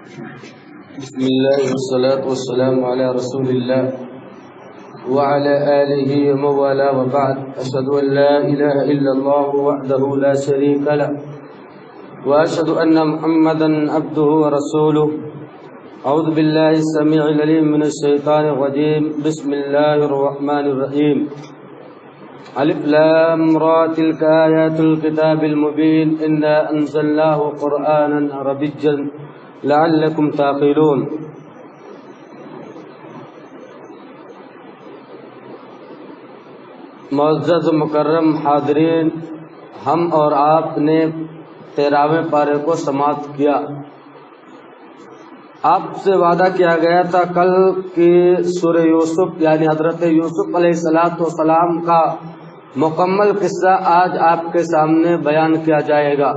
بسم الله والصلاة والسلام على رسول الله وعلى آله وموالاه وبعد. أشهد أن لا إله إلا الله وحده لا شريك له وأشهد أن محمدا عبده ورسوله. أعوذ بالله السميع العليم من الشيطان الرجيم. بسم الله الرحمن الرحيم. الف لام را تلك آيات الكتاب المبين إنا أنزلناه قرآنا عربيا لعلكم تعقلون. معزز مکرم حاضرین، ہم اور آپ نے 13ویں پارے کو سماعت کیا. آپ سے وعدہ کیا گیا تھا کل کی سورہ یوسف یعنی حضرت یوسف علیہ السلام کا مکمل قصہ آج آپ کے سامنے بیان کیا جائے گا.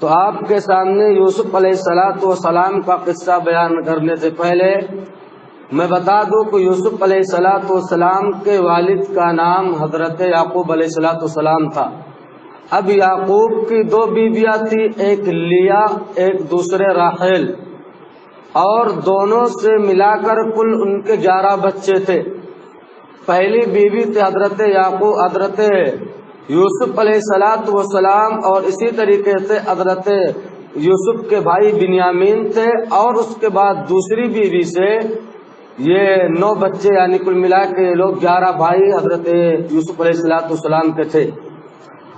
تو آپ کے سامنے یوسف علیہ السلام کا قصہ بیان کرنے سے پہلے میں بتا دوں کہ یوسف علیہ السلام کے والد کا نام حضرت یعقوب علیہ السلام تھا. اب یعقوب کی 2 بیویاں تھی، ایک لیا ایک دوسرے راحیل، اور دونوں سے ملا کر کل ان کے 11 بچے تھے. پہلی بیوی تھے حضرت یعقوب حضرت یوسف علیہ السلام، اور اسی طریقے سے حضرت یوسف کے بھائی بنیامین تھے، اور اس کے بعد دوسری بیوی سے یہ 9 بچے یعنی کل ملا کے لوگ 11 بھائی حضرت یوسف علیہ السلام کے تھے.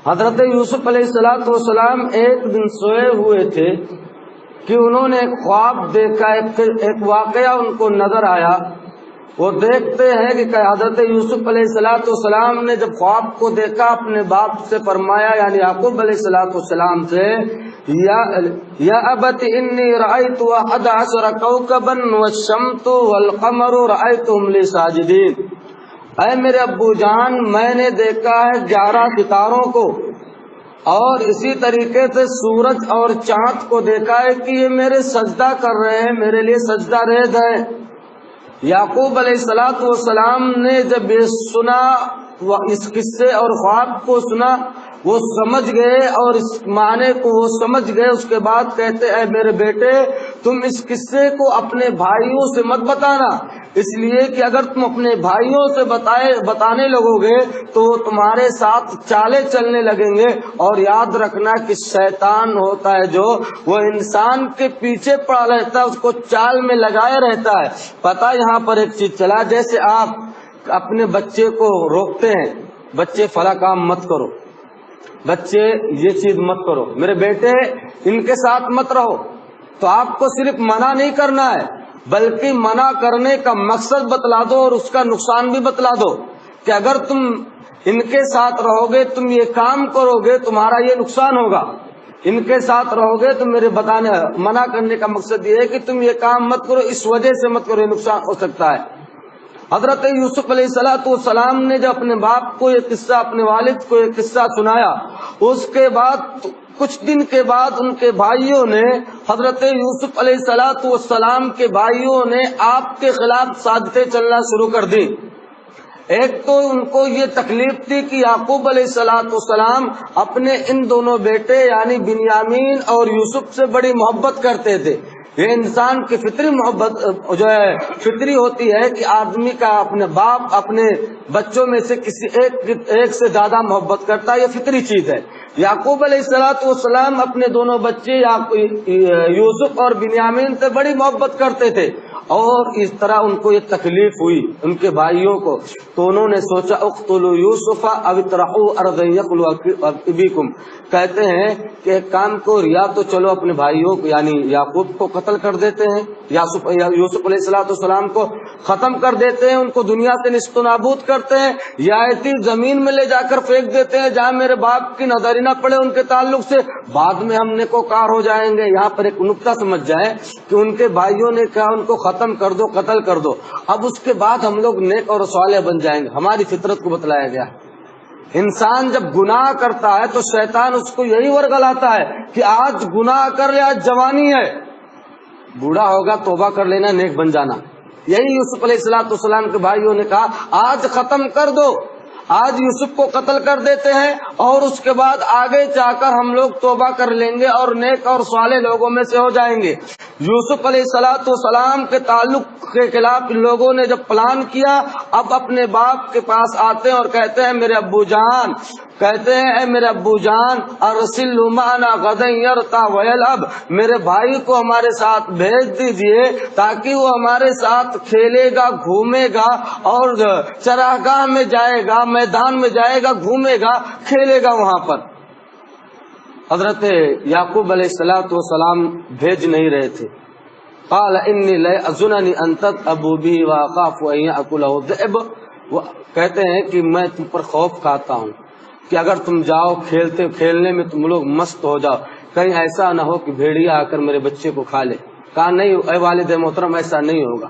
حضرت یوسف علیہ السلام ایک دن سوئے ہوئے تھے کہ انہوں نے ایک خواب دیکھا، ایک واقعہ ان کو نظر آیا. وہ دیکھتے ہیں کہ حضرت یوسف علیہ السلام نے جب خواب کو دیکھا اپنے باپ سے فرمایا یعنی یعقوب علیہ السلام سے، یا ابت انی رأیت 11 کوكبا والشمس والقمر رأیتهم لی ساجدین. اے میرے ابو جان، میں نے دیکھا ہے 11 ستاروں کو، اور اسی طریقے سے سورج اور چاند کو دیکھا ہے کہ یہ میرے سجدہ کر رہے ہیں، میرے لیے سجدہ ریز ہیں. یعقوب علیہ السلام نے جب یہ سنا، اس قصے اور خواب کو سنا، وہ سمجھ گئے اور اس معنی کو وہ سمجھ گئے. اس کے بعد کہتے اے میرے بیٹے، تم اس قصے کو اپنے بھائیوں سے مت بتانا، اس لیے کہ اگر تم اپنے بھائیوں سے بتانے لگو گے تو وہ تمہارے ساتھ چالیں چلنے لگیں گے. اور یاد رکھنا کہ شیطان ہوتا ہے جو وہ انسان کے پیچھے پڑا رہتا ہے، اس کو چال میں لگایا رہتا ہے. پتہ یہاں پر ایک چیز چلا، جیسے آپ اپنے بچے کو روکتے ہیں، بچے فلاں کام مت کرو، بچے یہ چیز مت کرو، میرے بیٹے ان کے ساتھ مت رہو، تو آپ کو صرف منع نہیں کرنا ہے بلکہ منع کرنے کا مقصد بتلا دو اور اس کا نقصان بھی بتلا دو کہ اگر تم ان کے ساتھ رہو گے، تم یہ کام کرو گے، تمہارا یہ نقصان ہوگا. ان کے ساتھ رہو گے تو میرے منع کرنے کا مقصد یہ ہے کہ تم یہ کام مت کرو، اس وجہ سے مت کرو، یہ نقصان ہو سکتا ہے. حضرت یوسف علیہ السلام نے جب اپنے باپ کو یہ قصہ، اپنے والد کو یہ قصہ سنایا، اس کے بعد کچھ دن کے بعد ان کے بھائیوں نے، حضرت یوسف علیہ السلام کے بھائیوں نے آپ کے خلاف سازشیں چلنا شروع کر دی. ایک تو ان کو یہ تکلیف تھی کہ یعقوب علیہ السلام اپنے ان دونوں بیٹے یعنی بنیامین اور یوسف سے بڑی محبت کرتے تھے. یہ انسان کی فطری محبت جو ہے فطری ہوتی ہے کہ آدمی کا اپنے باپ اپنے بچوں میں سے کسی ایک سے زیادہ محبت کرتا ہے، یہ فطری چیز ہے. یعقوب علیہ السلام اپنے دونوں بچے یوسف اور بنیامین سے بڑی محبت کرتے تھے، اور اس طرح ان کو یہ تکلیف ہوئی ان کے بھائیوں کو. تو انہوں نے سوچا اقتلوا یوسف او اطرحوا ارضا یخل ابیکم. کہتے ہیں کہ ایک کام کو، یا تو چلو اپنے بھائیوں کو یعنی یعقوب کو قتل کر دیتے ہیں، یوسف علیہ السلام کو ختم کر دیتے ہیں، ان کو دنیا سے نیست و نابود کرتے ہیں، یا ایسی زمین میں لے جا کر پھینک دیتے ہیں جہاں میرے باپ کی نظر نہ پڑے ان کے تعلق سے، بعد میں ہم نیکوکار ہو جائیں گے. یہاں پر ایک نکتہ سمجھ جائیں کہ ان کے بھائیوں نے کہا ان کو ختم کر دو، قتل کر دو، اب اس کے بعد ہم لوگ نیک اور صالح بن جائیں گے. ہماری فطرت کو بتلایا گیا. انسان جب گناہ کرتا ہے تو شیطان اس کو یہی ورگلاتا ہے کہ آج گناہ کر لے، آج جوانی ہے، بوڑھا ہوگا توبہ کر لینا، نیک بن جانا. یہی یوسف علیہ السلام کے بھائیوں نے کہا آج ختم کر دو، آج یوسف کو قتل کر دیتے ہیں اور اس کے بعد آگے جا کر ہم لوگ توبہ کر لیں گے اور نیک اور صالح لوگوں میں سے ہو جائیں گے۔ یوسف علیہ السلام کے تعلق کے خلاف لوگوں نے جب پلان کیا، اب اپنے باپ کے پاس آتے ہیں اور کہتے ہیں میرے ابو جان، کہتے ہیں اے میرے ابو جان ارسل معنا غدا یرتع ویلعب، میرے بھائی کو ہمارے ساتھ بھیج دیجئے تاکہ وہ ہمارے ساتھ کھیلے گا، گھومے گا اور چراگاہ میں جائے گا، میدان میں جائے گا، گھومے گا، کھیلے گا وہاں پر۔ حضرت یعقوب علیہ السلام بھیج نہیں رہے تھے۔ قال انی لأظننی ان تذهبوا به واخاف ان یأکلہ الذئب، کہتے ہیں کہ میں تم پر خوف کھاتا ہوں کہ اگر تم جاؤ کھیلنے میں تم لوگ مست ہو جاؤ، کہیں ایسا نہ ہو کہ بھیڑیا آ کر میرے بچے کو کھا لے۔ کہا نہیں اے والد محترم، ایسا نہیں ہوگا۔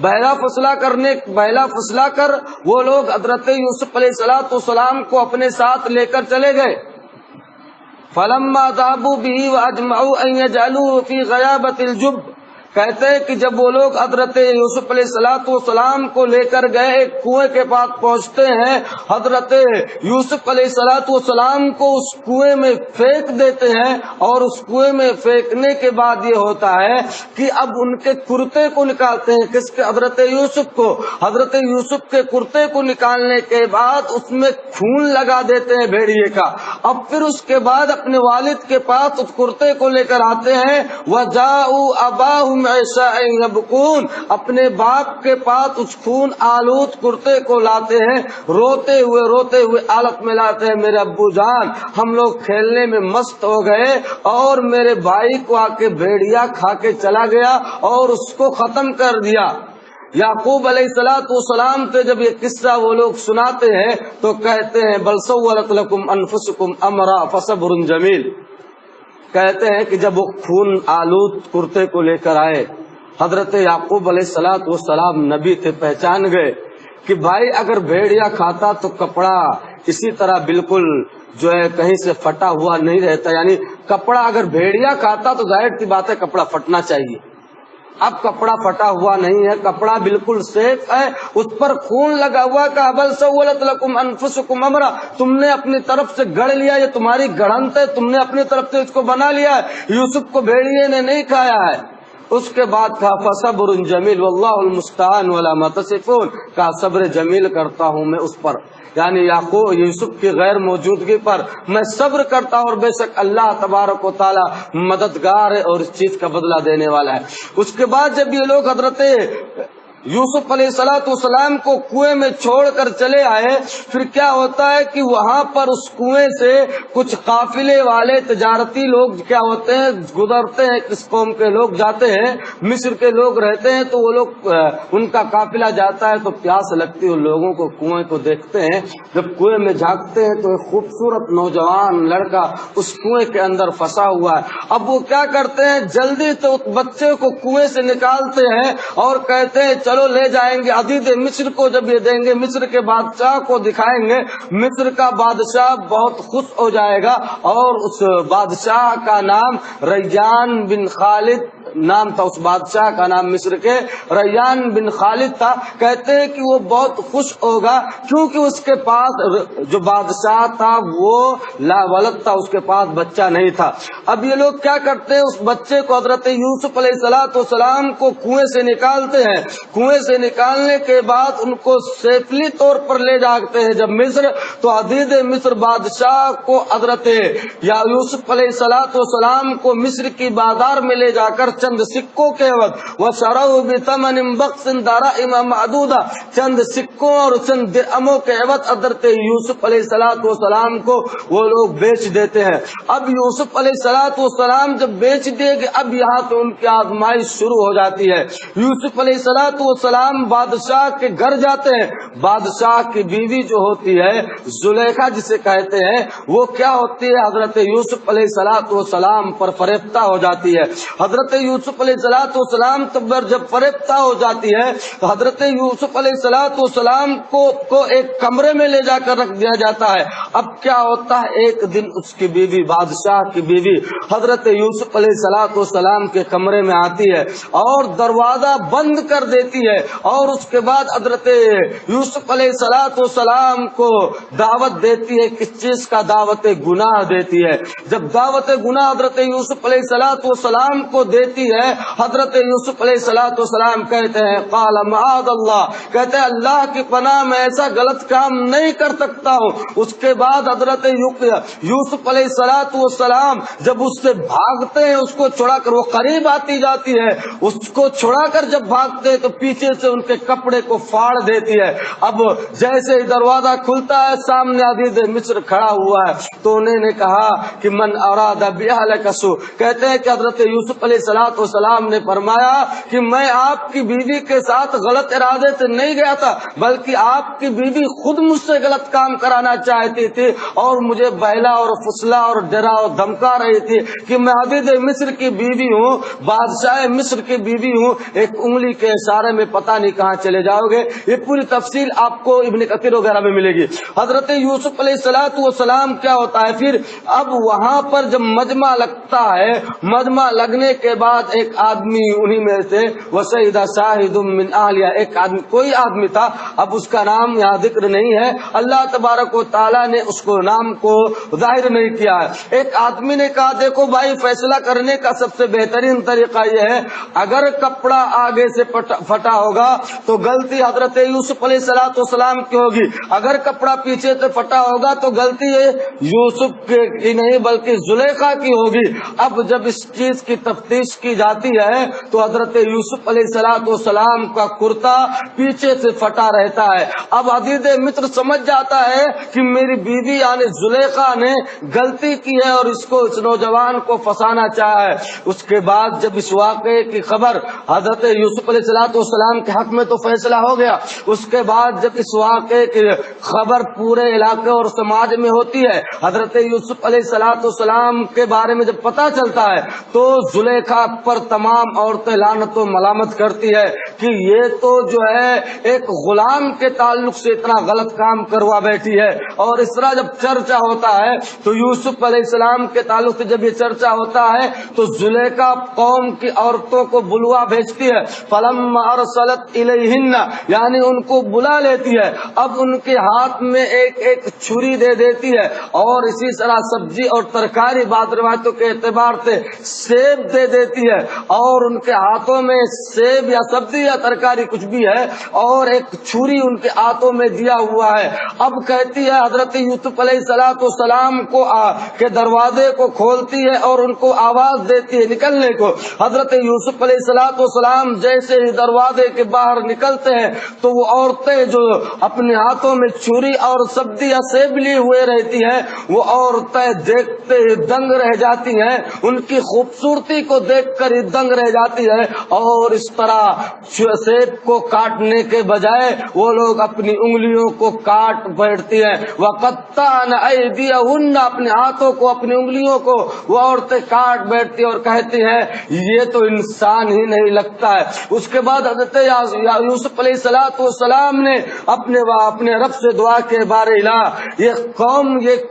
بہلا فسلا کر وہ لوگ حضرت یوسف علیہ السلام کو اپنے ساتھ لے کر چلے گئے۔ فلما ذهبوا به واجمعوا ان يجعلوه في غيابة الجب، کہتے ہیں کہ جب وہ لوگ حضرت یوسف علیہ السلام کو لے کر گئے، ایک کنویں کے پاس پہنچتے ہیں، حضرت یوسف علیہ السلام کو اس کنویں میں پھینک دیتے ہیں، اور اس کنویں میں پھینکنے کے بعد یہ ہوتا ہے کہ اب ان کے کرتے کو نکالتے ہیں۔ کس کے؟ حضرت یوسف کو۔ حضرت یوسف کے کرتے کو نکالنے کے بعد اس میں خون لگا دیتے ہیں بھیڑیے کا۔ اب پھر اس کے بعد اپنے والد کے پاس اس کرتے کو لے کر آتے ہیں، وَجَاءُوا أَبَاهُمْ عِشَاءً يَبْكُونَ، اپنے باپ کے پاس اس خون آلود کرتے کو لاتے ہیں، روتے ہوئے حالت میں لاتے ہیں، میرے ابو جان ہم لوگ کھیلنے میں مست ہو گئے اور میرے بھائی کو آ کے بھیڑیا کھا کے چلا گیا اور اس کو ختم کر دیا۔ یعقوب علیہ السلام سے جب یہ قصہ وہ لوگ سناتے ہیں تو کہتے ہیں بل سولت لکم انفسکم امرا فصبر جمیل، کہتے ہیں کہ جب وہ خون آلود کرتے کو لے کر آئے، حضرت یعقوب علیہ السلام نبی تھے، پہچان گئے کہ بھائی اگر بھیڑیا کھاتا تو کپڑا اسی طرح بالکل جو ہے کہیں سے پھٹا ہوا نہیں رہتا، یعنی کپڑا اگر بھیڑیا کھاتا تو ظاہر سی بات ہے کپڑا پھٹنا چاہیے۔ اب کپڑا پھٹا ہوا نہیں ہے، کپڑا بالکل سیف ہے، اس پر خون لگا ہوا کا بل سولت لکم انفسکم امرا، تم نے اپنی طرف سے گڑھ لیا، یہ تمہاری گڑھنت ہے، تم نے اپنی طرف سے اس کو بنا لیا ہے، یوسف کو بھیڑیے نے نہیں کھایا ہے۔ اس کے بعد کہا فصبر جمیل واللہ المستعان ولا ما تصفون، کہا صبر جمیل کرتا ہوں میں اس پر، یعنی یعقوب یوسف کی غیر موجودگی پر میں صبر کرتا ہوں، اور بے شک اللہ تبارک و تعالی مددگار ہے اور اس چیز کا بدلہ دینے والا ہے۔ اس کے بعد جب یہ لوگ حضرت یوسف علیہ السلام کو کنویں میں چھوڑ کر چلے آئے، پھر کیا ہوتا ہے کہ وہاں پر اس کنویں سے کچھ قافلے والے تجارتی لوگ کیا ہوتے ہیں گزرتے ہیں، کس قوم کے لوگ جاتے ہیں، مصر کے لوگ رہتے ہیں، تو وہ لوگ ان کا قافلہ جاتا ہے تو پیاس لگتی ہے، لوگوں کو کنویں کو دیکھتے ہیں، جب کنویں میں جھانکتے ہیں تو ایک خوبصورت نوجوان لڑکا اس کنویں کے اندر پھنسا ہوا ہے۔ اب وہ کیا کرتے ہیں، جلدی سے اس بچے کو کنویں سے نکالتے ہیں اور کہتے ہیں چلو لے جائیں گے عزیز مصر کو، جب یہ دیں گے مصر کے بادشاہ کو دکھائیں گے، مصر کا بادشاہ بہت خوش ہو جائے گا، اور اس بادشاہ کا نام ریان بن خالد نام تھا، اس بادشاہ کا نام مصر کے ریان بن خالد تھا۔ کہتے ہیں کہ وہ بہت خوش ہوگا کیونکہ اس کے پاس جو بادشاہ تھا وہ لا ولد تھا، اس کے پاس بچہ نہیں تھا۔ اب یہ لوگ کیا کرتے ہیں، اس بچے کو حضرت یوسف علیہ السلام کو کنویں سے نکالتے ہیں، کنویں سے نکالنے کے بعد ان کو سیفلی طور پر لے جاتے ہیں جب مصر، تو عزیز مصر بادشاہ کو حضرت یا یوسف علیہ السلام کو مصر کی بازار میں لے جا کر چند سکوں کے عوض وَشَرَوْا بِثَمَنٍ بَخْسٍ دَرَائِمَ مَعْدُودَةٍ، چند سکوں اور چند درہموں کے عوض حضرت یوسف علیہ السلام کو وہ لوگ بیچ دیتے ہیں۔ اب یوسف علیہ السلام جب بیچ دے گے، اب یہاں پہ ان کی آزمائش شروع ہو جاتی ہے۔ یوسف علیہ السلام بادشاہ کے گھر جاتے ہیں، بادشاہ کی بیوی جو ہوتی ہے زلیخا جسے کہتے ہیں، وہ کیا ہوتی ہے، حضرت یوسف علیہ السلام پر فریفتہ ہو جاتی ہے۔ حضرت یوسف علیہ السلام جب فریفتہ ہو جاتی ہے تو حضرت یوسف علیہ السلام کو ایک کمرے میں لے جا کر رکھ دیا جاتا ہے۔ اب کیا ہوتا ہے، ایک دن اس کی بیوی، بادشاہ کی بیوی حضرت یوسف علیہ السلام کے کمرے میں آتی ہے اور دروازہ بند کر دیتی ہے، اور اس کے بعد حضرت یوسف علیہ السلام کو دعوت دیتی ہے۔ کس چیز کا؟ دعوت گناہ دیتی ہے۔ جب دعوت گناہ حضرت یوسف علیہ السلام کو دیتی ہے، حضرت یوسف علیہ السلام کہتے ہیں قال معاذ اللہ، کہتے ہیں اللہ کی پناہ، میں ایسا غلط کام نہیں کر سکتا ہوں۔ اس کے بعد حضرت یوسف علیہ السلام جب اس سے بھاگتے ہیں، اس کو چھڑا کر، وہ قریب آتی جاتی ہے، اس کو چھڑا کر جب بھاگتے ہیں تو پیچھے سے ان کے کپڑے کو پھاڑ دیتی ہے۔ اب جیسے ہی دروازہ کھلتا ہے، سامنے عزیز مصر کھڑا ہوا ہے، تو انہوں نے کہا کہ من اراد باہلک سوء، کہتے ہیں کہ حضرت یوسف علیہ السلام نے فرمایا کہ میں آپ کی بیوی کے ساتھ غلط ارادے سے نہیں گیا تھا، بلکہ آپ کی بیوی خود مجھ سے غلط کام کرانا چاہتی تھی اور مجھے بہلا اور فسلا اور ڈرا اور دھمکا رہی تھی کہ میں عزیز مصر کی بیوی ہوں، بادشاہ مصر کی بیوی ہوں، ایک انگلی کے اشارے میں پتہ نہیں کہاں چلے جاؤ گے۔ یہ پوری تفصیل آپ کو ابن کثیر وغیرہ میں ملے گی۔ حضرت یوسف علیہ السلام کیا ہوتا ہے پھر، اب وہاں پر جب مجمع لگتا ہے، مجمع لگنے کے بعد ایک آدمی انہی میں سے وشہد شاہد من اہلیہ، ایک آدمی، کوئی آدمی تھا، اب اس کا نام یہاں ذکر نہیں ہے، اللہ تبارک و تعالیٰ نے اس کو نام کو ظاہر نہیں کیا ہے۔ ایک آدمی نے کہا دیکھو بھائی، فیصلہ کرنے کا سب سے بہترین طریقہ یہ ہے، اگر کپڑا آگے سے پھٹا ہوگا تو غلطی حضرت یوسف علیہ السلام کی ہوگی، اگر کپڑا پیچھے سے پھٹا ہوگا تو غلطی یوسف کی نہیں بلکہ زلیخا کی ہوگی۔ اب جب اس چیز کی تفتیش کی جاتی ہے تو حضرت یوسف علیہ السلام کا کرتا پیچھے سے پھٹا رہتا ہے۔ اب عزیز مصر سمجھ جاتا ہے کہ میری بیوی یعنی زلیخا نے غلطی کی ہے اور اس نوجوان کو پھنسانا چاہا ہے۔ اس کے بعد جب اس واقعے کی خبر حضرت یوسف علیہ السلام کے حق میں تو فیصلہ ہو گیا، اس کے بعد جب اس واقعے کی خبر پورے علاقے اور سماج میں ہوتی ہے، حضرت یوسف علیہ السلام کے بارے میں جب پتہ چلتا ہے تو زلیخا پر تمام عورتیں لعنت و ملامت کرتی ہے کہ یہ تو جو ہے ایک غلام کے تعلق سے اتنا غلط کام کروا بیٹھی ہے۔ اور اس طرح جب چرچا ہوتا ہے تو یوسف علیہ السلام کے تعلق سے جب یہ چرچا ہوتا ہے تو زلیخا قوم کی عورتوں کو بلوا بھیجتی ہے، فلما ارسلت الیہن، یعنی ان کو بلا لیتی ہے، اب ان کے ہاتھ میں ایک ایک چھری دے دیتی ہے، اور اسی طرح سبزی اور ترکاری، بعض روایتوں کے اعتبار سے سیب دے دیتی ہے، اور ان کے ہاتھوں میں سیب یا سبزی یا ترکاری کچھ بھی ہے اور ایک چھری ان کے ہاتھوں میں دیا ہوا ہے۔ اب کہتی ہے حضرت یوسف علیہ السلام کو کے دروازے کو کھولتی ہے اور ان کو آواز دیتی ہے نکلنے کو۔ حضرت یوسف علیہ السلام جیسے ہی دروازے کے باہر نکلتے ہیں تو وہ عورتیں جو اپنے ہاتھوں میں چھری اور سبزی یا سیب لیے ہوئے رہتی ہیں، وہ عورتیں دیکھتے ہی دنگ رہ جاتی ہیں، ان کی خوبصورتی کو دیکھ کر ہی دنگ رہ جاتی ہے، اور اس طرح سیب کو کاٹنے کے بجائے وہ لوگ اپنی انگلیوں کو کاٹ بیٹھتی ہیں۔ وَقَطَّعْنَ أَيْدِيَهُنَّ، اپنے ہاتھوں کو، اپنی انگلیوں کو وہ عورتیں کاٹ بیٹھتی اور کہتی ہیں یہ تو انسان ہی نہیں لگتا ہے۔ اس کے بعد حضرت یوسف علیہ السلام نے اپنے رب سے دعا کے بارے الہ، یہ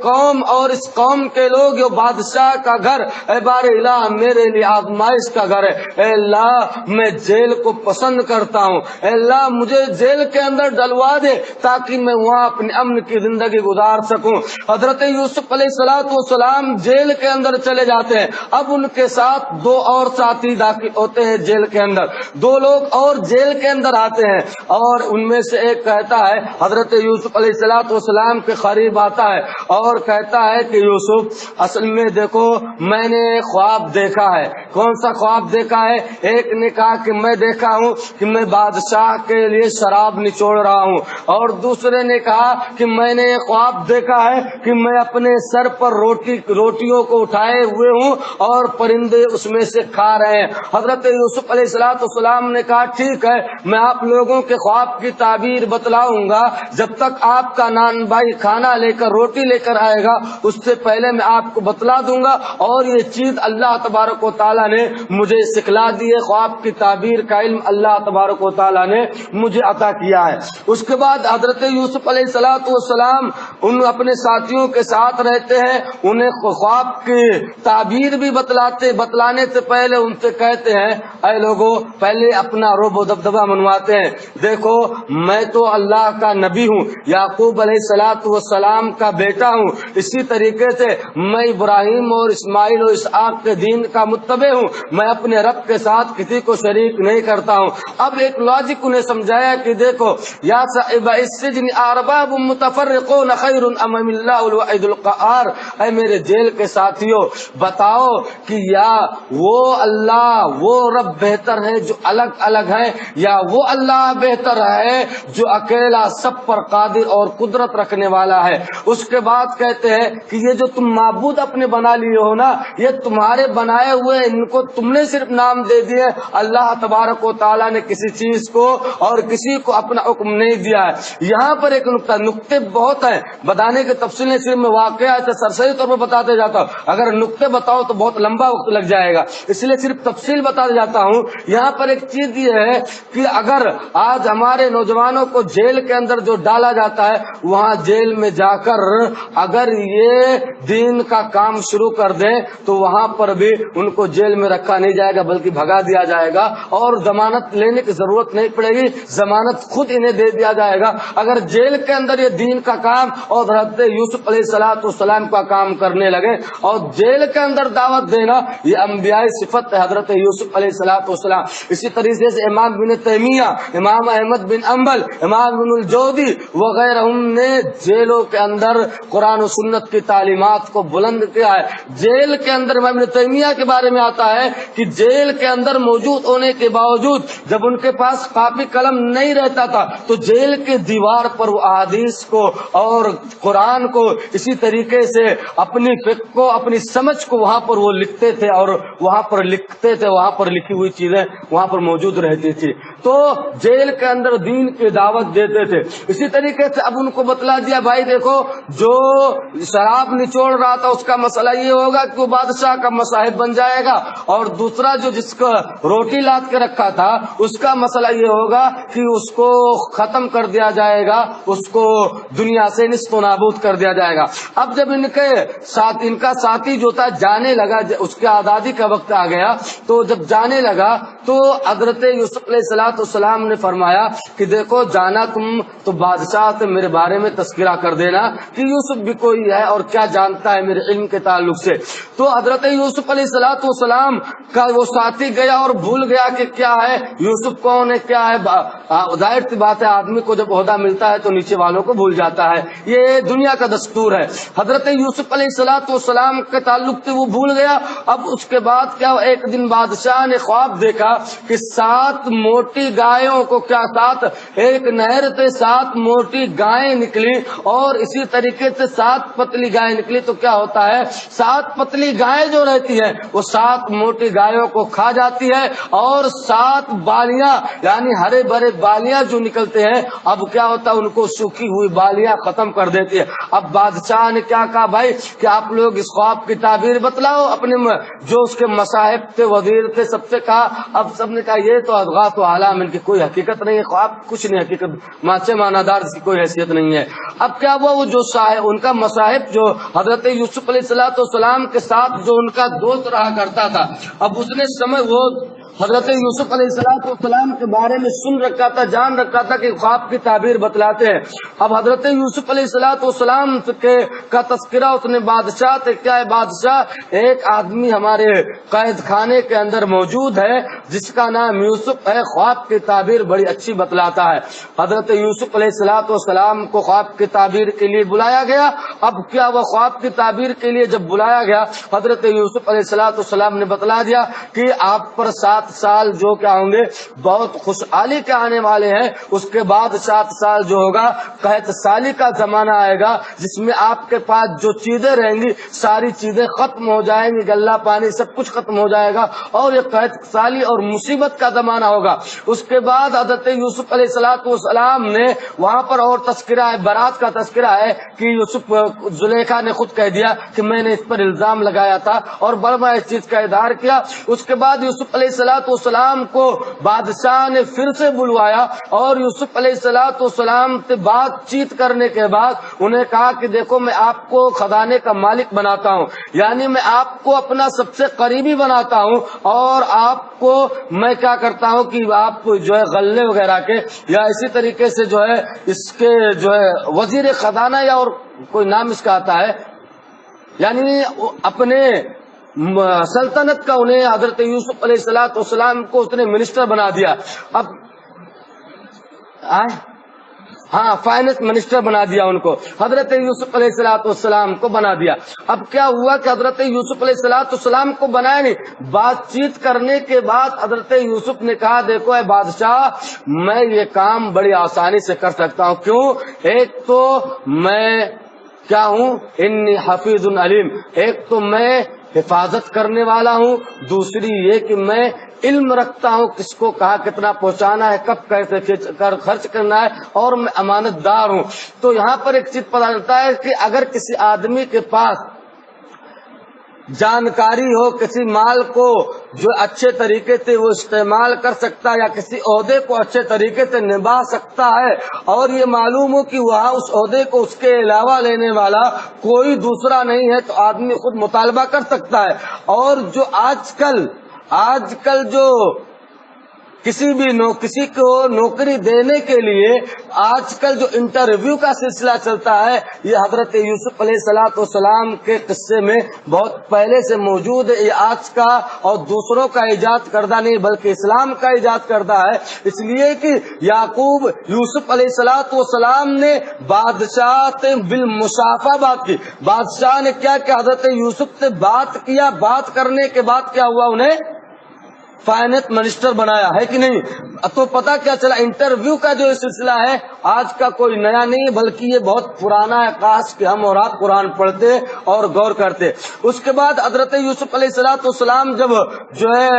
قوم اور اس قوم کے لوگ، یہ بادشاہ کا گھر، اے بار الہ میرے لیے آزمائش کا گھر ہے، اے اللہ میں جیل کو پسند کرتا ہوں، اے اللہ مجھے جیل کے اندر ڈلوا دے تاکہ میں وہاں اپنے امن کی زندگی گزار سکوں۔ حضرت یوسف علیہ السلام جیل کے اندر چلے جاتے ہیں، اب ان کے ساتھ دو اور ساتھی داخل ہوتے ہیں جیل کے اندر، دو لوگ اور جیل کے اندر آتے ہیں، اور ان میں سے ایک کہتا ہے حضرت یوسف علیہ السلام کے قریب آتا ہے اور کہتا ہے کہ یوسف اصل میں دیکھو میں نے خواب دیکھا ہے۔ کون سا خواب دیکھا ہے؟ ایک نے کہا کہ میں دیکھا ہوں کہ میں بادشاہ کے لیے شراب نچوڑ رہا ہوں، اور دوسرے نے کہا کہ میں نے خواب دیکھا ہے کہ میں اپنے سر پر روٹیوں کو اٹھائے ہوئے ہوں اور پرندے اس میں سے کھا رہے ہیں۔ حضرت یوسف علیہ السلام نے کہا ٹھیک ہے، میں آپ لوگوں کے خواب کی تعبیر بتلاؤں گا، جب تک آپ کا نان بھائی کھانا لے کر روٹی لے کر آئے گا اس سے پہلے میں آپ کو بتلا دوں گا، اور یہ چیز اللہ تبارک و تعالیٰ نے مجھے سکھلا دیے، خواب کی تعبیر کا علم اللہ تبارک و تعالیٰ نے مجھے عطا کیا ہے۔ اس کے بعد حضرت یوسف علیہ السلام ان اپنے ساتھیوں کے ساتھ رہتے ہیں، انہیں خواب کی تعبیر بھی بتلانے سے پہلے ان سے کہتے ہیں اے لوگوں پہلے اپنا رعب و دبدبہ منواتے ہیں، دیکھو میں تو اللہ کا نبی ہوں، یعقوب علیہ السلام کا بیٹا ہوں، اسی طریقے سے میں ابراہیم اور اسماعیل اور اسحاق کے دین کا متبع ہوں، میں اپنے رب کے ساتھ کسی کو شریک نہیں کرتا ہوں۔ اب ایک لاجک انہیں سمجھایا کہ دیکھو یا صاحب السجن ارباب متفرقون خیر ام اللہ الواحد القہار، اے میرے جیل کے ساتھیوں بتاؤ کہ یا وہ اللہ وہ رب بہتر ہے جو الگ الگ ہے، یا وہ اللہ بہتر ہے جو اکیلا سب پر قادر اور قدرت رکھنے والا ہے۔ اس کے بعد کہتے ہیں کہ یہ جو تم معبود اپنے بنا لیے ہو نا، یہ تمہارے بنائے ہوئے، ان کو تم نے صرف نام دے دیے، اللہ تبارک و تعالیٰ نے کسی چیز کو اور کسی کو اپنا حکم نہیں دیا ہے۔ یہاں پر ایک نقطے بہت ہیں بتانے کے، تفصیل صرف میں واقعہ سرسری طور پر بتاتے جاتا ہوں، اگر نقطے بتاؤ تو بہت لمبا وقت لگ جائے گا، اس لیے صرف تفصیل بتاتے جاتا ہوں۔ یہاں پر ایک چیز یہ ہے کہ اگر آج ہمارے نوجوانوں کو جیل کے اندر جو ڈالا جاتا ہے، وہاں جیل میں جا کر اگر یہ دین کا کام شروع کر دیں تو وہاں پر بھی ان کو جیل میں رکھا نہیں جائے گا بلکہ بھگا دیا جائے گا، اور ضمانت لینے کی ضرورت نہیں پڑے گی، ضمانت خود انہیں دے دیا جائے گا۔ اگر جیل کے اندر یہ دین کا کام اور حضرت یوسف علیہ السلام کا کام کرنے لگے، اور جیل کے اندر دعوت دینا یہ انبیائی صفت ہے حضرت یوسف علیہ السلام۔ اسی طریقے سے امام بن تیمیہ، امام احمد بن انبل، امام بن الجودی وغیرہ نے جیلوں کے اندر قرآن و سنت کی تعلیمات کو بلند کیا ہے۔ جیل کے اندر امام بن تیمیہ کے بارے میں آتا ہے کہ جیل کے اندر موجود ہونے کے باوجود جب ان کے پاس کاپی قلم نہیں رہتا تھا تو جیل کے دیوار پر وہ احادیث کو اور قرآن کو اسی طریقے سے اپنی فقہ کو اپنی سمجھ کو وہاں پر وہ لکھتے تھے، اور وہاں پر لکھتے تھے، وہاں پر لکھی ہوئی چیزیں وہاں پر موجود رہتی تھی، تو جیل کے اندر دین کی دعوت دیتے تھے۔ اسی طریقے سے اب ان کو بتلا دیا بھائی دیکھو جو شراب نچوڑ رہا تھا اس کا مسئلہ یہ ہوگا کہ وہ بادشاہ کا مصاحب بن جائے گا، اور دوسرا جو جس کو روٹی لاد کے رکھا تھا اس کا مسئلہ یہ ہوگا کہ اس کو ختم کر دیا جائے گا، اس کو دنیا سے نصف و نابود کر دیا جائے گا۔ اب جب ان کا ساتھی جو تھا جانے لگا، اس کے آزادی کا وقت آ گیا، تو جب جانے لگا تو حضرت یوسف علیہ السلام نے فرمایا کہ دیکھو جانا تم تو بادشاہ سے میرے بارے میں تذکرہ کر دینا کہ یوسف بھی کوئی ہے اور کیا جانتا ہے میرے علم کے تعلق سے۔ تو حضرت یوسف علیہ السلام کا وہ ساتھی گیا اور بھول گیا کہ کیا ہے یوسف کون ہے کیا ہے۔ ظاہر سی بات ہے آدمی کو جب عہدہ ملتا ہے تو نیچے والوں کو بھول جاتا ہے، یہ دنیا کا دستور ہے۔ حضرت یوسف علیہ السلام کے تعلق سے وہ بھول گیا۔ اب اس کے بعد کیا، ایک دن بادشاہ نے خواب دیکھا کہ 7 موٹی گایوں کو ایک نہر سے 7 موٹی گائیں نکلی، اور اسی طریقے سے 7 پتلی گائیں نکلی، تو کیا ہوتا ہے 7 پتلی گائیں جو رہتی ہے وہ 7 موٹی گایوں کو کھا جاتی ہے، اور 7 بالیاں یعنی ہرے بھرے بالیاں جو نکلتے ہیں اب کیا ہوتا ہے ان کو سوکھی ہوئی بالیاں ختم کر دیتی ہے۔ اب بادشاہ نے کیا کہا بھائی کہ آپ لوگ اس خواب کی تعبیر بتلاؤ، اپنے جو اس کے مصاحب تھے وزیر تھے سب سے کہا۔ اب سب نے کہا یہ تو اضغاث و احلام، ان کی کوئی حقیقت نہیں ہے، خواب کچھ نہیں، حقیقت ماچے معنادار کی کوئی حیثیت نہیں ہے۔ اب کیا ہوا، وہ جو ان کا مصاحب جو حضرت یوسف علیہ السلام کے ساتھ جو ان کا دوست رہا کرتا تھا، اب اس نے وہ حضرت یوسف علیہ السلام کے بارے میں سن رکھا تھا، جان رکھا تھا کہ خواب کی تعبیر بتلاتے ہیں۔ اب حضرت یوسف علیہ السلام کا تذکرہ اس نے بادشاہ سے کیا ہے، بادشاہ ایک آدمی ہمارے قید خانے کے اندر موجود ہے جس کا نام یوسف ہے، خواب کی تعبیر بڑی اچھی بتلاتا ہے۔ حضرت یوسف علیہ السلام کو خواب کی تعبیر کے لیے بلایا گیا۔ اب کیا وہ خواب کی تعبیر کے لیے جب بلایا گیا، حضرت یوسف علیہ السلام نے بتلا دیا کہ آپ پر 7 7 سال جو کیا ہوں گے بہت خوشحالی کے آنے والے ہیں. اس کے بعد 7 سال جو ہوگا قحط سالی کا زمانہ آئے گا جس میں آپ کے پاس جو چیزیں رہیں گی ساری چیزیں ختم ہو جائیں گی, غلہ پانی سب کچھ ختم ہو جائے گا اور یہ قحط سالی اور مصیبت کا زمانہ ہوگا. اس کے بعد حضرت یوسف علیہ السلام نے وہاں پر اور تذکرہ ہے, برات کا تذکرہ ہے کہ یوسف زلیخا نے خود کہہ دیا کہ میں نے اس پر الزام لگایا تھا اور بڑا اس چیز کا اظہار کیا. اس کے بعد یوسف علیہ السلام کو بادشاہ نے پھر سے بلوایا اور یوسف علیہ السلام سے بات چیت کرنے کے بعد انہیں کہا کہ دیکھو میں آپ کو خزانے کا مالک بناتا ہوں, یعنی میں آپ کو اپنا سب سے قریبی بناتا ہوں اور آپ کو میں کیا کرتا ہوں کہ آپ جو ہے غلے وغیرہ کے یا اسی طریقے سے جو ہے اس کے جو ہے وزیر خزانہ یا اور کوئی نام اس کا آتا ہے, یعنی اپنے سلطنت کا انہیں حضرت یوسف علیہ السلام کو اس نے منسٹر بنا دیا. اب ہاں فائنانس منسٹر بنا دیا ان کو, حضرت یوسف علیہ السلام کو بنا دیا. اب کیا ہوا کہ حضرت یوسف علیہ السلام کو بنایا نہیں, بات چیت کرنے کے بعد حضرت یوسف نے کہا دیکھو اے بادشاہ میں یہ کام بڑی آسانی سے کر سکتا ہوں. کیوں؟ ایک تو میں کیا ہوں, انی حفیظ علیم, ایک تو میں حفاظت کرنے والا ہوں, دوسری یہ کہ میں علم رکھتا ہوں کس کو کہاں کتنا پہنچانا ہے, کب کیسے خرچ کرنا ہے, اور میں امانت دار ہوں. تو یہاں پر ایک چیز پتہ چلتا ہے کہ اگر کسی آدمی کے پاس جانکاری ہو, کسی مال کو جو اچھے طریقے سے وہ استعمال کر سکتا ہے یا کسی عہدے کو اچھے طریقے سے نبھا سکتا ہے اور یہ معلوم ہو کہ وہاں اس عہدے کو اس کے علاوہ لینے والا کوئی دوسرا نہیں ہے, تو آدمی خود مطالبہ کر سکتا ہے. اور جو آج کل جو کسی کو نوکری دینے کے لیے آج کل جو انٹرویو کا سلسلہ چلتا ہے, یہ حضرت یوسف علیہ السلام کے قصے میں بہت پہلے سے موجود ہے. یہ آج کا اور دوسروں کا ایجاد کردہ نہیں بلکہ اسلام کا ایجاد کردہ ہے, اس لیے کہ یعقوب یوسف علیہ السلام نے بادشاہ سے بالمصافہ بات کی. بادشاہ نے کیا کہ حضرت یوسف سے بات کیا, بات کرنے کے بعد کیا ہوا, انہیں فائنانس منسٹر بنایا ہے کہ نہیں. تو پتا کیا چلا, انٹرویو کا جو سلسلہ ہے آج کا کوئی نیا نہیں بلکہ یہ بہت پرانا ہے. کاش کہ ہم اور آپ قرآن پڑھتے اور غور کرتے. اس کے بعد حضرت یوسف علیہ السلام جب جو ہے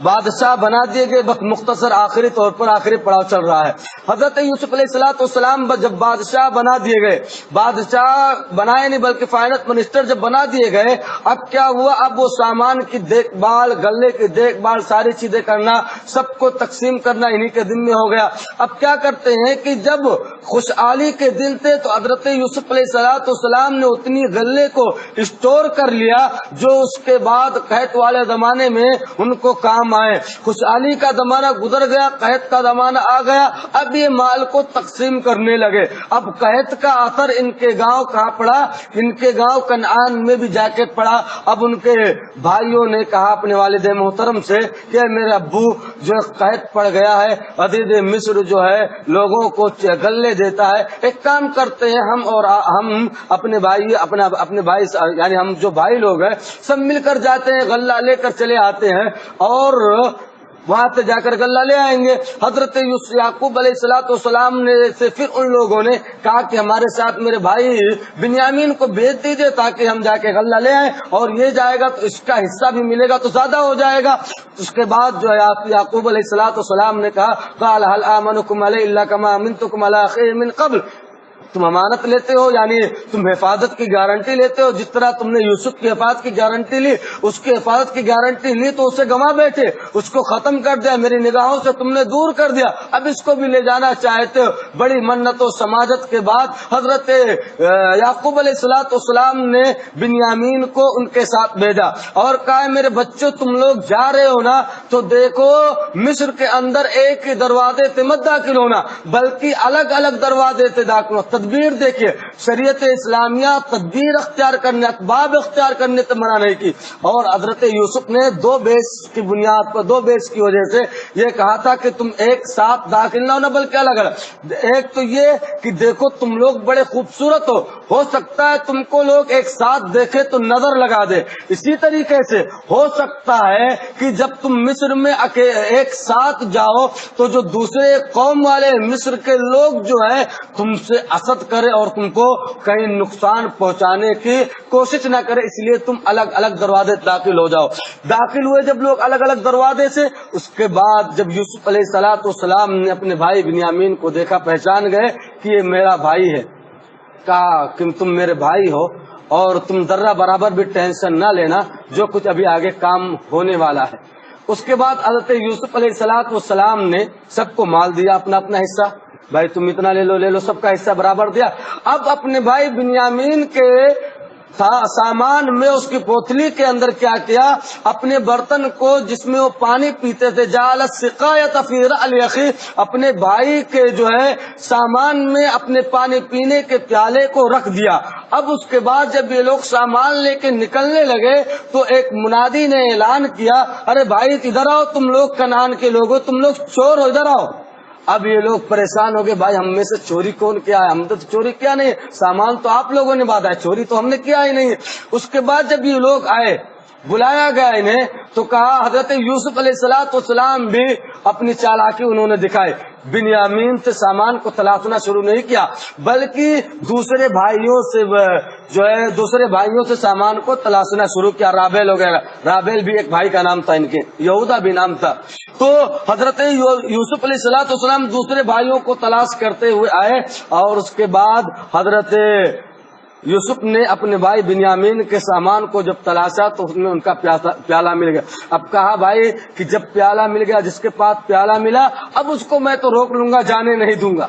بادشاہ بنا دیے گئے, بس مختصر آخری طور پر آخری پڑاؤ چل رہا ہے. حضرت یوسف علیہ السلام جب بادشاہ بنا دیے گئے, بادشاہ بنائے نہیں بلکہ فائنانس منسٹر جب بنا دیے گئے, اب کیا ہوا, اب وہ سامان کی دیکھ بھال, غلے کی دیکھ بھال, ساری چیزیں کرنا, سب کو تقسیم کرنا انہی کے دن میں ہو گیا. اب کیا کرتے ہیں کہ جب خوشحالی کے دن تھے تو حضرت یوسف علیہ السلام نے اتنی غلے کو اسٹور کر لیا جو اس کے بعد قحط والے زمانے میں ان کو کام آئے. خوشحالی کا زمانہ گزر گیا, قحط کا زمانہ آ گیا, اب یہ مال کو تقسیم کرنے لگے. اب قحط کا اثر ان کے گاؤں کہاں پڑا, ان کے گاؤں کنعان میں بھی جا کے پڑا. اب ان کے بھائیوں نے کہا اپنے والد محترم سے کہ میرے ابو جو قحط پڑ گیا ہے, عزیز مصر جو ہے لوگوں کو غلے دیتا ہے, ایک کام کرتے ہیں ہم اپنے بھائی یعنی ہم جو بھائی لوگ ہیں سب مل کر جاتے ہیں, غلہ لے کر چلے آتے ہیں اور وہاں سے جا کر غلہ لے آئیں گے. حضرت یعقوب علیہ السلام نے سے پھر ان لوگوں نے کہا کہ ہمارے ساتھ میرے بھائی بنیامین کو بھیج دیجئے تاکہ ہم جا کے غلہ لے آئیں, اور یہ جائے گا تو اس کا حصہ بھی ملے گا تو زیادہ ہو جائے گا. اس کے بعد جو یعقوب علیہ السلام نے کہا قال هل آمنكم علیہ الا كما امنتكم على اخيه من قبل, تم امانت لیتے ہو یعنی تم حفاظت کی گارنٹی لیتے ہو, جس طرح تم نے یوسف کی حفاظت کی گارنٹی لی, اس کی حفاظت کی گارنٹی لی تو اسے گنوا بیٹھے, اس کو ختم کر دیا, میری نگاہوں سے تم نے دور کر دیا, اب اس کو بھی لے جانا چاہتے ہو. بڑی منت و سماجت کے بعد حضرت یعقوب علیہ السلام نے بنیامین کو ان کے ساتھ بھیجا اور کہا میرے بچوں تم لوگ جا رہے ہو نا تو دیکھو مصر کے اندر ایک ہی دروازے سے مت داخل ہونا بلکہ الگ الگ دروازے سے داخل. تدبیر دیکھیے، شریعت اسلامیہ تدبیر اختیار کرنے، اسباب اختیار کرنے سے منع نہیں کی، اور حضرت یوسف نے دو بیس کی بنیاد پر، دو بیس کی وجہ سے یہ کہا تھا کہ تم ایک ساتھ داخل نہ ہونا بلکہ الگ الگ۔ ایک تو یہ کہ دیکھو تم لوگ بڑے خوبصورت ہو سکتا ہے تم کو لوگ ایک ساتھ دیکھے تو نظر لگا دے، اسی طریقے سے ہو سکتا ہے کہ جب تم مصر میں ایک ساتھ جاؤ تو جو دوسرے قوم والے مصر کے لوگ جو ہے تم سے حسد کرے اور تم کو کہیں نقصان پہنچانے کی کوشش نہ کرے، اس لیے تم الگ الگ دروازے داخل ہو جاؤ۔ داخل ہوئے جب لوگ الگ الگ دروازے سے، اس کے بعد جب یوسف علیہ السلام نے اپنے بھائی بنیامین کو دیکھا، پہچان گئے کہ یہ میرا بھائی ہے، کہا کہ تم میرے بھائی ہو اور تم ذرہ برابر بھی ٹینشن نہ لینا، جو کچھ ابھی آگے کام ہونے والا ہے۔ اس کے بعد حضرت یوسف علیہ السلام نے سب کو مال دیا، اپنا اپنا حصہ، بھائی تم اتنا لے لو، سب کا حصہ برابر دیا۔ اب اپنے بھائی بنیامین کے سامان میں اس کی پوتلی کے اندر کیا کیا، اپنے برتن کو جس میں وہ پانی پیتے تھے، جعل السقایۃ فی رحل اخیہ، اپنے بھائی کے جو ہے سامان میں اپنے پانی پینے کے پیالے کو رکھ دیا۔ اب اس کے بعد جب یہ لوگ سامان لے کے نکلنے لگے تو ایک منادی نے اعلان کیا، ارے بھائی ادھر آؤ، تم لوگ کنعان کے لوگ ہو، تم لوگ چور ہو، ادھر آؤ۔ اب یہ لوگ پریشان ہو گئے، بھائی ہم میں سے چوری کون کیا ہے، ہم نے تو چوری کیا نہیں، سامان تو آپ لوگوں نے باندھا ہے، چوری تو ہم نے کیا ہی نہیں۔ اس کے بعد جب یہ لوگ آئے، بلایا گیا انہیں، تو کہا حضرت یوسف علیہ السلام بھی اپنی چالاکی انہوں نے دکھائی، بنیامین سے سامان کو تلاشنا شروع نہیں کیا بلکہ دوسرے بھائیوں سے جو ہے دوسرے بھائیوں سے سامان کو تلاشنا شروع کیا، رابیل وغیرہ، رابیل بھی ایک بھائی کا نام تھا ان کے، یہودا بھی نام تھا۔ تو حضرت یوسف علیہ السلام دوسرے بھائیوں کو تلاش کرتے ہوئے آئے، اور اس کے بعد حضرت یوسف نے اپنے بھائی بنیامین کے سامان کو جب تلاشا تو اس میں ان کا پیالہ مل گیا۔ اب کہا بھائی کہ جب پیالہ مل گیا، جس کے پاس پیالہ ملا، اب اس کو میں تو روک لوں گا، جانے نہیں دوں گا۔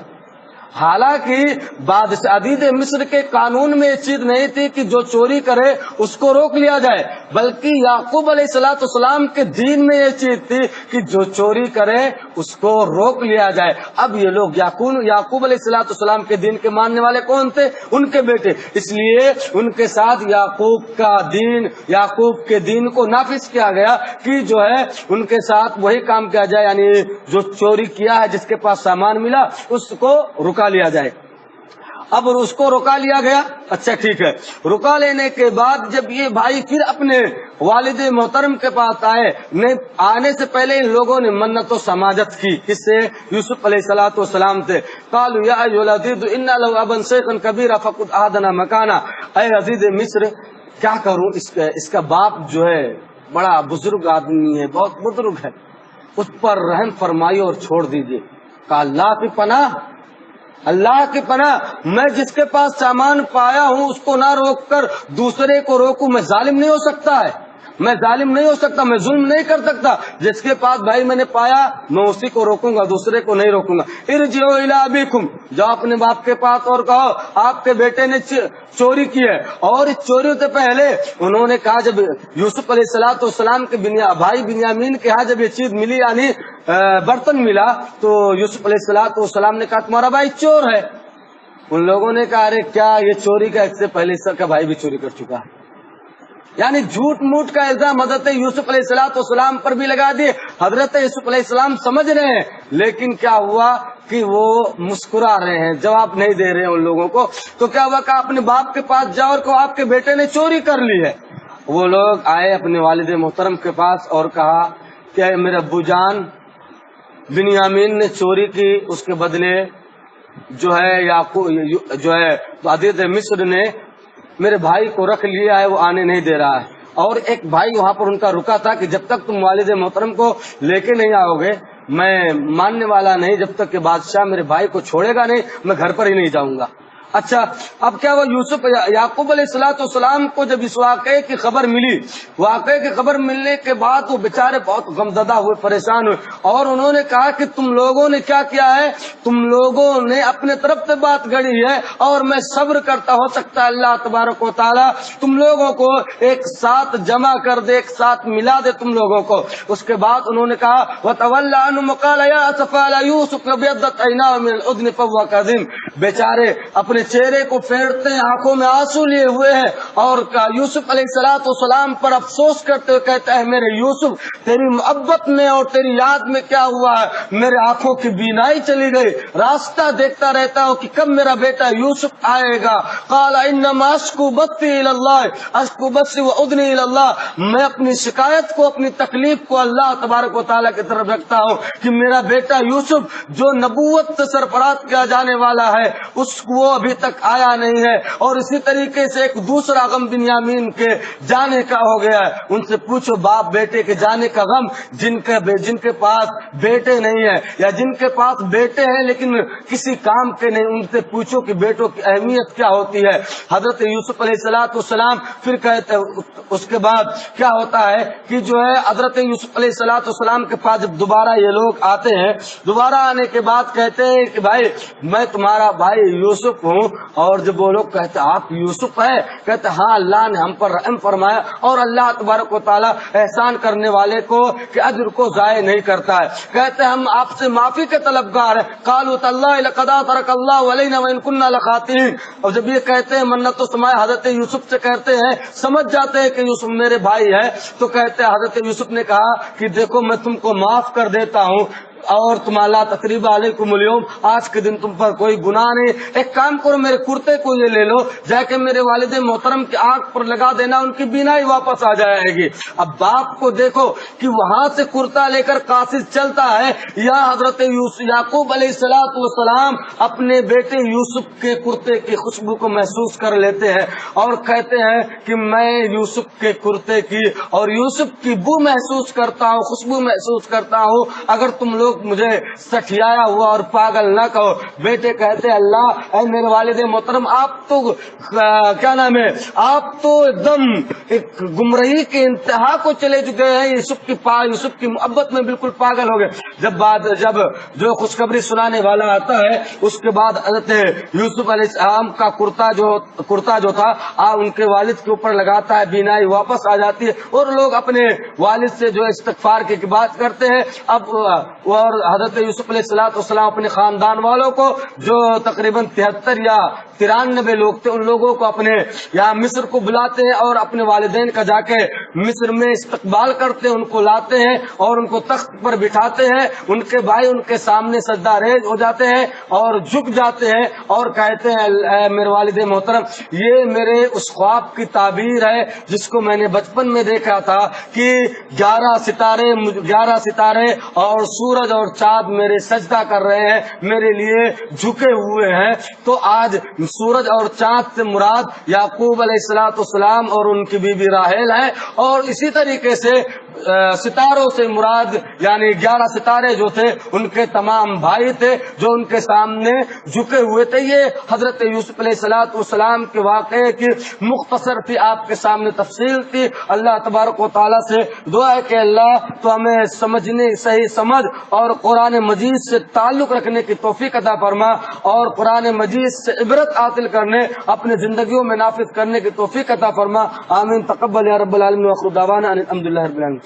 حالانکہ بادشاہ عزیز مصر کے قانون میں یہ چیز نہیں تھی کہ جو چوری کرے اس کو روک لیا جائے، بلکہ یعقوب علیہ السلام کے دین میں یہ چیز تھی کہ جو چوری کرے اس کو روک لیا جائے۔ اب یہ لوگ یعقوب علیہ السلام کے دین کے ماننے والے کون تھے؟ ان کے بیٹے، اس لیے ان کے ساتھ یعقوب کے دین کو نافذ کیا گیا کہ جو ہے ان کے ساتھ وہی کام کیا جائے، یعنی جو چوری کیا ہے، جس کے پاس سامان ملا، اس کو رکا لیا جائے۔ اب اس کو روکا لیا گیا، اچھا ٹھیک ہے۔ رکا لینے کے بعد جب یہ بھائی پھر اپنے والد محترم کے پاس آنے سے پہلے ان لوگوں نے منت و سماجت کی، کس سے؟ یوسف علیہ السلام سے۔ قالوا یا ایھا العزیز ان له ابا شیخا کبیرا فقد احدنا مکانا، اے عزیز مصر کیا کروں، اس کا باپ جو ہے بڑا بزرگ آدمی ہے، بہت بزرگ ہے، اس پر رحم فرمائیے اور چھوڑ دیجیے۔ کہا اللہ کی پناہ، میں جس کے پاس سامان پایا ہوں اس کو نہ روک کر دوسرے کو روکوں، میں ظالم نہیں ہو سکتا ہے، میں ظالم نہیں ہو سکتا، میں ظلم نہیں کر سکتا۔ جس کے پاس بھائی میں نے پایا میں اسی کو روکوں گا، دوسرے کو نہیں روکوں گا۔ ارجعوا الی ابیکم، جاؤ اپنے باپ کے پاس اور کہو آپ کے بیٹے نے چوری کی ہے۔ اور اس چوری سے پہلے انہوں نے کہا، جب یوسف علیہ السلام کے بھائی بنیامین کے ہاں جب یہ چیز ملی، یعنی برتن ملا، تو یوسف علیہ السلام نے کہا تمہارا بھائی چور ہے۔ ان لوگوں نے کہا ارے کیا یہ چوری کا، اس سے پہلے اس کا بھائی بھی چوری کر چکا ہے، یعنی جھوٹ موٹ کا الزام حضرت یوسف علیہ السلام پر بھی لگا دیے۔ حضرت یوسف علیہ السلام سمجھ رہے ہیں، لیکن کیا ہوا کہ وہ مسکرا رہے ہیں، جواب نہیں دے رہے ہیں ان لوگوں کو۔ تو کیا ہوا کہ اپنے باپ کے پاس جاؤ اور کہو آپ کے بیٹے نے چوری کر لی ہے۔ وہ لوگ آئے اپنے والد محترم کے پاس اور کہا کہ میرے ابو جان بنیامین نے چوری کی، اس کے بدلے جو ہے عزیز مصر نے میرے بھائی کو رکھ لیا ہے، وہ آنے نہیں دے رہا ہے۔ اور ایک بھائی وہاں پر ان کا رکا تھا کہ جب تک تم والد محترم کو لے کے نہیں آؤ گے میں ماننے والا نہیں، جب تک کہ بادشاہ میرے بھائی کو چھوڑے گا نہیں میں گھر پر ہی نہیں جاؤں گا۔ اچھا اب کیا وہ یعقوب علیہ السلام کو جب اس واقعے کی خبر ملی، واقعے کی خبر ملنے کے بعد وہ بیچارے بہت غمزدہ ہوئے، پریشان ہوئے، اور انہوں نے کہا کہ تم لوگوں نے کیا کیا ہے، تم لوگوں نے اپنے طرف سے بات گڑی ہے، اور میں صبر کرتا، ہو سکتا ہے اللہ تبارک و تعالیٰ تم لوگوں کو ایک ساتھ جمع کر دے، ایک ساتھ ملا دے تم لوگوں کو۔ اس کے بعد انہوں نے کہا وَتَوَلَّى عَنْهُمْ وَقَالَ يَا أَسَفَىٰ عَلَىٰ يُوسُفَ وَابْيَضَّتْ عَيْنَاهُ مِنَ الْحُزْنِ فَهُوَ كَظِيمٌ، بیچارے اپنے چہرے کو پھیرتے ہیں، آنکھوں میں آنسو لیے ہوئے ہیں، اور یوسف علیہ السلام پر افسوس کرتے ہوئے کہتا ہے میرے یوسف تیری محبت میں اور تیری یاد میں کیا ہوا ہے، میرے آنکھوں کی بینائی چلی گئی، راستہ دیکھتا رہتا ہوں کہ کب میرا بیٹا یوسف آئے گا۔ قال انما اشکو بثی الی اللہ، اشکو بثی وادنی الی اللہ، میں اپنی شکایت کو، اپنی تکلیف کو اللہ تبارک و تعالیٰ کی طرف رکھتا ہوں کہ میرا بیٹا یوسف جو نبوت سے سرفراز کیا جانے والا ہے اس کو ابھی تک آیا نہیں ہے، اور اسی طریقے سے ایک دوسرا غم بنیامین کے جانے کا ہو گیا ہے۔ ان سے پوچھو باپ بیٹے کے جانے کا غم، جن کے پاس بیٹے نہیں ہیں یا جن کے پاس بیٹے ہیں لیکن کسی کام کے نہیں، ان سے پوچھو کہ بیٹوں کی اہمیت کیا ہوتی ہے۔ حضرت یوسف علیہ السلام پھر کہتے اس کے بعد کیا ہوتا ہے کہ جو ہے حضرت یوسف علیہ السلام کے پاس جب دوبارہ یہ لوگ آتے ہیں، دوبارہ آنے کے بعد کہتے ہیں کہ بھائی میں تمہارا بھائی یوسف ہوں، اور جب وہ لوگ کہتے آپ یوسف ہے، کہتے ہاں اللہ نے ہم پر رحم فرمایا، اور اللہ تبارک و تعالیٰ احسان کرنے والے کو کہ اجر کو ضائع نہیں کرتا ہے، کہتے ہم آپ سے معافی کے طلبگار ہیں۔ قالوا تاللہ لقد ترک اللہ علینا وان کنا لخاطئین، اور جب یہ کہتے ہیں منت و سمائے حضرت یوسف سے کہتے ہیں، سمجھ جاتے ہیں کہ یوسف میرے بھائی ہے، تو کہتے ہیں حضرت یوسف نے کہا کہ دیکھو میں تم کو معاف کر دیتا ہوں، اور تم اللہ تقریب علیکم اليوم، آج کے دن تم پر کوئی گناہ نہیں، ایک کام کرو میرے کرتے کو یہ لے لو، جا کے میرے والد محترم کی آنکھ پر لگا دینا، ان کی بینائی واپس آ جائے گی۔ اب باپ کو دیکھو کہ وہاں سے کرتا لے کر قاصد چلتا ہے، یا حضرت یعقوب علیہ السلام اپنے بیٹے یوسف کے کرتے کی خوشبو کو محسوس کر لیتے ہیں اور کہتے ہیں کہ میں یوسف کے کرتے کی اور یوسف کی بو محسوس کرتا ہوں، خوشبو محسوس کرتا ہوں، اگر تم لوگ مجھے سٹھیایا ہوا اور پاگل نہ کہو۔ بیٹے کہتے اللہ اے میرے والد محترم آپ تو کیا نام ہے، آپ تو ایک دم ایک گمراہی کے انتہا کو چلے چکے ہیں، یوسف کی محبت میں بالکل پاگل ہو گئے۔ جب جو خوشخبری سنانے والا آتا ہے اس کے بعد حضرت یوسف علیہ السلام کا کرتا جو تھا ان کے والد کے اوپر لگاتا ہے، بینائی واپس آ جاتی ہے، اور لوگ اپنے والد سے جو استغفار کی بات کرتے ہیں۔ اب اور حضرت یوسف علیہ السلام اپنے خاندان والوں کو جو تقریباً 73 یا 93 لوگ تھے، ان لوگوں کو اپنے یہاں مصر کو بلاتے ہیں اور اپنے والدین کا جا کے مصر میں استقبال کرتے ہیں، ان کو لاتے ہیں اور ان کو تخت پر بٹھاتے ہیں، ان کے بھائی ان کے سامنے سجدہ ریز ہو جاتے ہیں اور جھک جاتے ہیں اور کہتے ہیں اے میرے والد محترم یہ میرے اس خواب کی تعبیر ہے جس کو میں نے بچپن میں دیکھا تھا کہ 11 ستارے اور سورج اور چاند میرے سجدہ کر رہے ہیں، میرے لیے جھکے ہوئے ہیں۔ تو آج سورج اور چاند سے مراد یعقوب علیہ السلام اور ان کی بیوی راحیل ہے، اور اسی طریقے سے ستاروں سے مراد یعنی 11 ستارے جو تھے ان کے تمام بھائی تھے جو ان کے سامنے جھکے ہوئے تھے۔ یہ حضرت یوسف علیہ السلام کے واقعے کی مختصر تھی، آپ کے سامنے تفصیل تھی۔ اللہ تبارک و تعالیٰ سے دعا ہے کہ اللہ تو ہمیں سمجھنے صحیح سمجھ اور قرآن مجید سے تعلق رکھنے کی توفیق عطا فرما، اور قرآن مجید سے عبرت حاصل کرنے اپنے زندگیوں میں نافذ کرنے کی توفیق عطا فرما۔ آمین۔ تقبل یا رب العالمین۔ وآخر دعوانا ان الحمد للہ رب العالمین۔